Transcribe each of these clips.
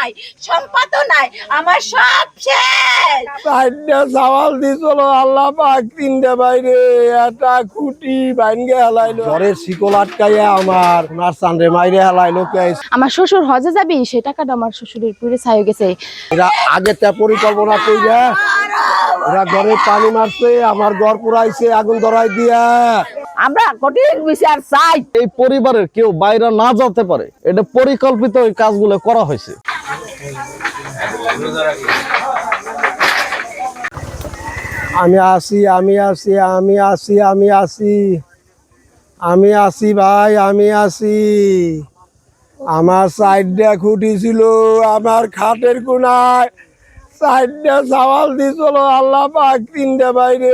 নাই, সম্পদও নাই, আমার সব শেষ। চারটা চাওয়াল দিছিল আল্লাহ পাক, তিনটা বাইরে একটা খুঁটি ভাঙ্গে হেলাইলো, ঘরের শিকল আটকাইয়া আমার সোনার চান্দে মাইরে হেলাইলো। আমার শ্বশুর হজে যাবি, সেই টাকাটা আমার শ্বশুরের পুরে ছাই গেছে। এরা আগে তা পরিকল্পনা কইরা এরা ঘরে পানি মারছে, আমার ঘর পুরাইছে আগুন ধরাই দিয়া। আমরা কঠিন বিচার চাই। এই পরিবারের কেউ বাইরে না যেতে পারে, এটা পরিকল্পিত এই কাজগুলো করা হয়েছে। আমি আসি, আমি আসি, আমি আসি, আমি আসি, আমি আসি ভাই, আমি আসি। আমার সাইডটা খুঁটি ছিল, আমার খাটের কোনায় চারটা চাওয়াল দিছিল আল্লাহ পাক, তিনটা বাইরে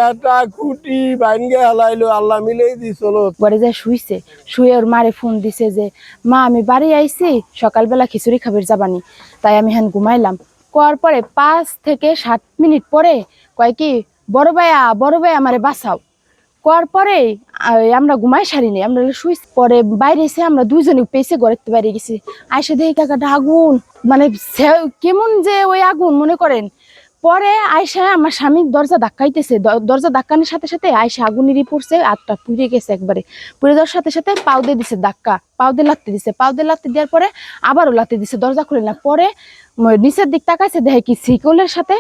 একটা খুঁটি ভাঙ্গে হেলাইলো, আল্লাহ মিলেই দিছিল। পরে যায় শুইছে, শুয়ে ওর মারে ফোন দিছে যে মা আমি বাড়ি আইছি, সকালবেলা খিচুড়ি খাবার যাবানি। তাই আমি হ্যান ঘুমাইলাম। কোয়ার পরে 5 থেকে 7 মিনিট পরে কয় কি বড় ভাইয়া আমারে বাঁচাও। কোয়ার পরে আমরা ঘুমাই সারিনি, আমরা শুই। পরে বাইরে এসে আমরা দুইজনে পেয়েছে ঘরের বাইরে গেছি, আইসা দেখি কাকাটা আগুন, মানে কেমন যে ওই আগুন মনে করেন। পরে আয়সা আমার স্বামীর দরজা ধাক্কাইতেছে, দরজা ধাক্কানোর সাথে সাথে আয়সা আগুনেরই পড়ছে, আটটা পুড়ে গেছে একবারে। পুড়ে যাওয়ার সাথে সাথে পাও দিয়ে দিছে ধাক্কা, পাও দিয়ে লাত্তি দিছে, পাও দিয়ে লাত্তি দেওয়ার পরে আবারও লাত্তি দিছে, দরজা খুলে না। পরে নিচের দিক তাকাইছে, দেখে কি শিকলের সাথে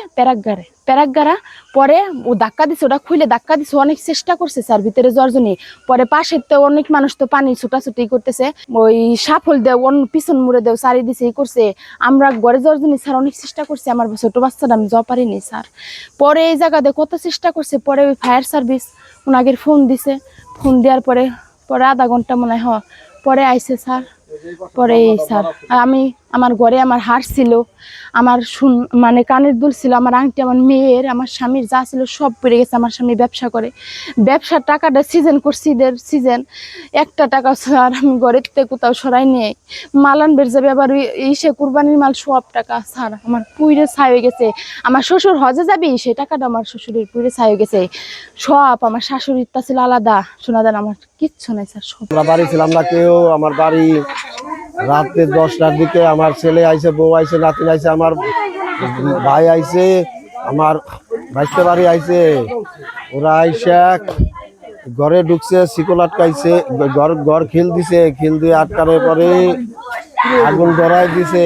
প্যারাকগারা। পরে ও ধাক্কা দিছে, ওটা খুলে ধাক্কা দিছে, অনেক চেষ্টা করছে স্যার ভিতরে যাওয়ার জন্য। পরে পাশে তো অনেক মানুষ তো পানি ছুটাছুটি করতেছে, ওই সাফল দেও অন্য পিছন মুড়ে দেও সারি দিছে, এই করছে। আমরা ঘরে যাওয়ার জন্য স্যার অনেক চেষ্টা করছে, আমার ছোট বাচ্চাটা আমি যাওয়া পারিনি স্যার। পরে এই জায়গাতে কত চেষ্টা করছে, পরে ওই ফায়ার সার্ভিস ওনাকে ফোন দিছে, ফোন দেওয়ার পরে আধা ঘন্টা মনে হয় পরে আইছে স্যার। পরে স্যার আমি আমার ঘরে আমার হার ছিল, আমার মানে কানের দুল ছিল, আমার আংটি, আমার মেয়ের, আমার স্বামীর যা ছিল সব পড়ে গেছে। আমার স্বামী ব্যবসা করে, ব্যবসার টাকাটা সিজন করছি, সিজন একটা টাকা স্যার আমি ঘরের থেকে কোথাও সরাই নিয়ে মালান বের যাবে, আবার ইসে কুরবানির মাল সব টাকা স্যার আমার পুইরে ছাই হয়ে গেছে। আমার শ্বশুর হজে যাবি, সেই টাকাটা আমার শ্বশুরের পুইরে ছাই হয়ে গেছে সব। আমার শাশুড়িরটা ছিল আলাদা, শোনাদান, আমার কিচ্ছু নাই স্যার সব। আমরা বাড়ি ছিলাম না কেউ, আমার বাড়ি রাতে 10টার দিকে আমার ছেলে আইছে, বউ আইছে, নাতিন আইছে, আমার ভাই আইছে, আমার ভাইস্তে বাড়ি আইছে। ওরা আইসা ঘরে ঢুকছে, শিকল আটকাইছে, ঘর খিল দিছে, খিল দিয়ে আটকানোর পরে আগুন ধরাই দিছে,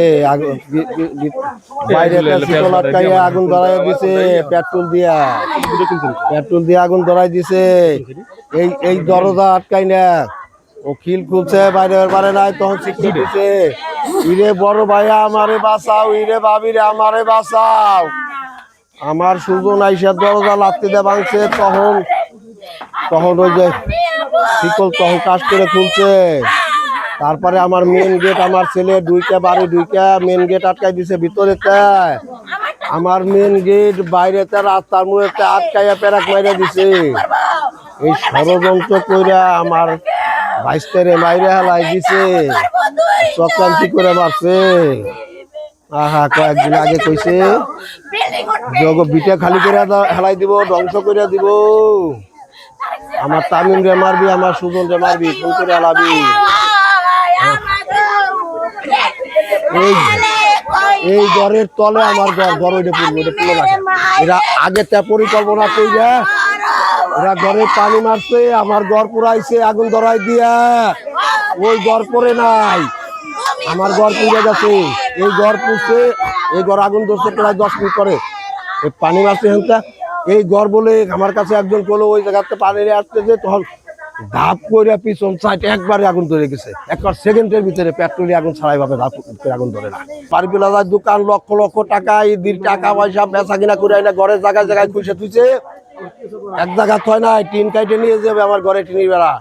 বাইরে শিকল আটকাইয়া আগুন ধরাই দিছে, পেট্রোল দিয়ে আগুন ধরাই দিছে। এই দরজা আটকাই না, ও খিল খুলছে, বাইরে পারে নাই, তখন শিক্ষা দিছে, ইরে বড় ভাইয়া আমারে বাঁচাও, ইরে ভাবিরে আমারে বাঁচাও। আমার সুজন আইসার দরজা লাত্তি দিয়ে ভাঙছে, তখন ওই যে শিকল তখন কাজ করে খুলছে। তারপরে আমার মেন গেট, আমার ছেলে বাড়ি ঢুইকা মেন গেট আটকাই দিছে ভিতরেতে, আমার মেন গেট বাইরেতে রাস্তার মুখে আটকাইয়া প্যারাক মাইরা দিছে। এই ষড়যন্ত্র কইরা আমার ভাইস্তারে মাইরে হেলাই দিছে, চক্রান্তি করে মারছে। আহা, কয়েকদিন আগে কইছে বিটা খালি করে হেলাই দিব, ধ্বংস করে দিব, আমার তামিম রে মারবি, আমার সুজন রে মারবি, ফোন করে হেলাবি। এই ঘরের তলে আমার ঘর ওইটা পুরবো, ওইটা পুরো না। এরা আগে তা পরিকল্পনা কইরা এরা ঘরে পানি মারছে, আমার ঘর পুরাইছে আগুন ধরাই দিয়া। ওই ঘর পরে নাই, আমার ঘর পুড়ে গেছে। এই ঘর পুড়ছে, এই ঘর আগুন ধরছে প্রায় 10 মিনিট পরে। ওই পানি মারছে হেনটা, এই ঘর বলে আমার কাছে একজন বললো ওই জায়গাতে পানি আসতে যে, তখন ধাপ করে পিছন সাইড একবারে আগুন ধরে গেছে। একবার সেকেন্ডের ভিতরে পেট্রোলে আগুন ছাড়াই ভাবে ধাপ করে আগুন ধরে না। পারবিলাদার দোকান লক্ষ লক্ষ টাকা, ঈদের টাকা পয়সা বেচা কিনা করে না, ঘরের জায়গায় খুঁজে তুইছে, এক জায়গা থয় নাই, টিন কাইটে নিয়ে যাবে আমার ঘরে, টিনের বেড়া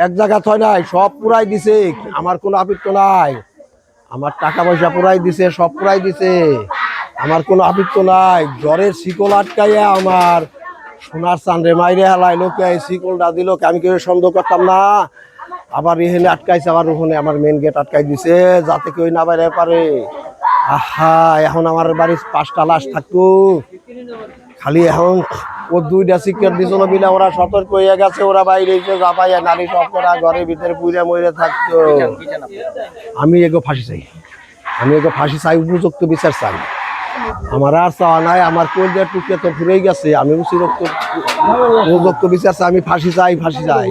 এক জায়গা থয় নাই, সব পুরাই দিছে। আমার কোনো আপিত্ত নাই, আমার টাকা পয়সা পুরাই দিছে, সব পুরাই দিছে, আমার কোনো আপিত্ত নাই। জ্বরের শিকল আটকাইয়া আমার সোনার চান্দে মাইরে হেলাই লোকে, শিকলটা দিল, আমি কেউ সন্দেহ করতাম না। আবার এখানে আটকাইছে, আবার ওখানে আমার মেন গেট আটকাই দিছে, যাতে কেউ না বাইরে পারে। আহা, এখন আমার বাড়ির 5টা লাশ থাকতো, খালি এখন ও 2টা সিকিউর দিছিল বিনা, ওরা সতর্ক হয়ে গেছে, ওরা বাইরে এসে জাপাইয়া নারী সব করা ঘরের ভিতরে পুড়ে মরে থাকতো। আমি এগো ফাঁসি চাই, আমি ওকে ফাঁসি চাই, উপযুক্ত বিচার চাই। আমার আর চাওয়া নাই, আমার কলজার টুকরে তো ফুরেই গেছে, আমি উপযুক্ত বিচার চাই, আমি ফাঁসি চাই, ফাঁসি চাই।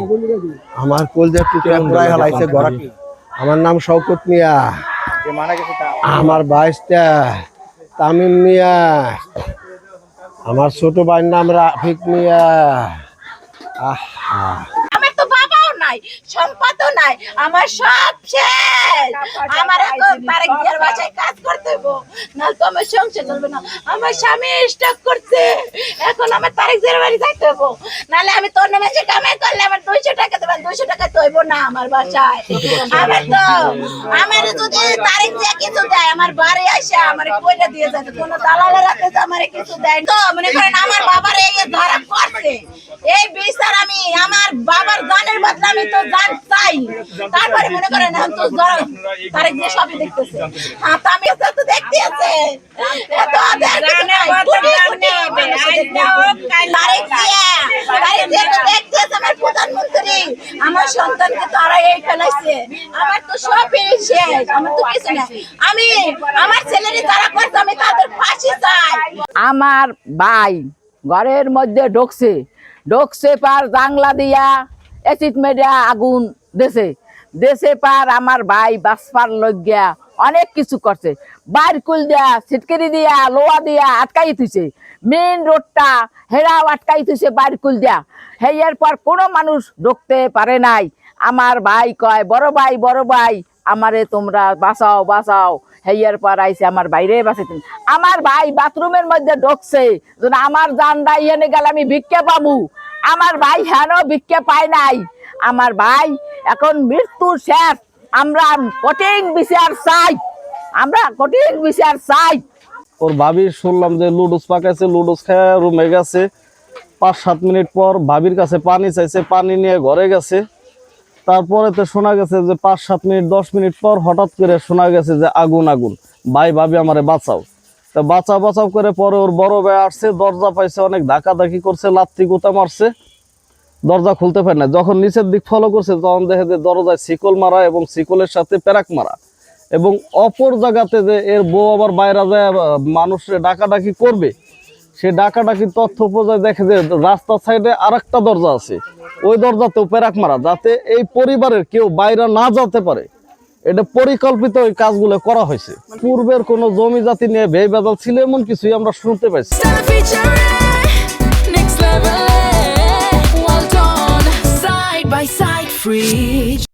আমার কলজার টুকরে পুরাই হালাইছে ঘর। আমার নাম শওকত মিয়া, আমার বাইশটা তামিম মিয়া, আমার ছোট ভাইয়ের নাম রাফিক মিয়া। আমার তো বাবাও নাই, সম্পদও নাই, আমার সব শেষ। আমার এখন তারেক জিয়ার বাসায় কাজ করতে হইব, নাহলে তো আমার সংসার চলবে না। আমার স্বামী স্টক করছে, এখন আমার তারেক জিয়ার বাড়ি যাইতে হইব, নাহলে আমি তোর নামে যে কামাই করলে আমার 200 টাকা দেবেন, 200 টাকা তো হইব না আমার বাসায়। আমার যদি তারেক জিয়া কিছু দেয়, আমার বাড়ি আসে আমার কইরা দিয়ে যায়, কোনো দালালের হাতে আমার কিছু দেয় তো মনে করেন আমার বাবার এই ধরা করছে, এই বিচার আমি আমার বাবার জানের বদলে আমি তো জান চাই। তারপরে মনে করেন এখন তো তারেক জিয়া সবই দেখতেছে, তো আমি তো দেখতে আছে এত প্রধানমন্ত্রী আমার সন্তানকে তারা এই ফেলাইছে, আমার তো সব শেষ, আমার তো কিছু না। আমি আমার ছেলেরই তারা করছে, আমি তাদের ফাঁসি চাই। আমার ভাই ঘরের মধ্যে ঢুকছে পার জাংলা দিয়া এসিড মেডা আগুন দেশে পার আমার ভাই বাসপার লজ্ঞা অনেক কিছু করছে, বাইর কুল দিয়া সিটকেরি দিয়া লোয়া দিয়া আটকাই থুইছে, মেইন রোডটা হেরাও আটকাই থুইছে বাইর কুল দিয়া। হেয়ার পর কোনো মানুষ ঢুকতে পারে নাই। আমার ভাই কয় বড় ভাই আমারে তোমরা বাঁচাও। হেয়ার পর আইসে আমার বাইরে বাঁচাইতেন। আমার ভাই বাথরুমের মধ্যে ঢুকছে, আমার জানডা ইয়েনে গেলে আমি ভিক্ষা পাবো, আমার ভাই হেন ভিক্ষা পায় নাই। আমার ভাই এখন মৃত্যুর শেষ, আমরা কঠিন বিচার চাই। ওর ভাবি শুনলাম যে লুডুস পাকাইছে, লুডুস খেয়ে রুমে গেছে। 5-7 মিনিট পর ভাবির কাছে পানি চাইছে, পানি নিয়ে ঘরে গেছে। তারপরে তো শোনা গেছে যে 5-7 মিনিট 10 মিনিট পর হঠাৎ করে শোনা গেছে যে আগুন। ভাই ভাবি আমারে বাঁচাও, তো বাঁচাও করে পরে ওর বড় ভাই আসছে, দরজা পাইছে, অনেক ধাক্কাধাক্কি করছে, লাত্তি গুতা মারছে, দরজা খুলতে পারে না। যখন নিচের দিক ফলো করছে তখন দেখে যে দরজায় শিকল মারা এবং শিকলের সাথে প্যারাক মারা, এবং অপর জায়গাতে যে এর বউ আবার বাইরে যায় মানুষের ডাকাডাকি করবে, সে ডাকাডাকি তথ্য পর্যায়ে দেখে যে রাস্তার সাইডে আরেকটা দরজা আছে, ওই দরজাতেও প্যারাক মারা, যাতে এই পরিবারের কেউ বাইরে না যেতে পারে। এটা পরিকল্পিত ওই কাজগুলো করা হয়েছে। পূর্বের কোনো জমি জাতি নিয়ে ভেজাল ছিল এমন কিছুই আমরা শুনতে পাইছি। Well done, side by side, free.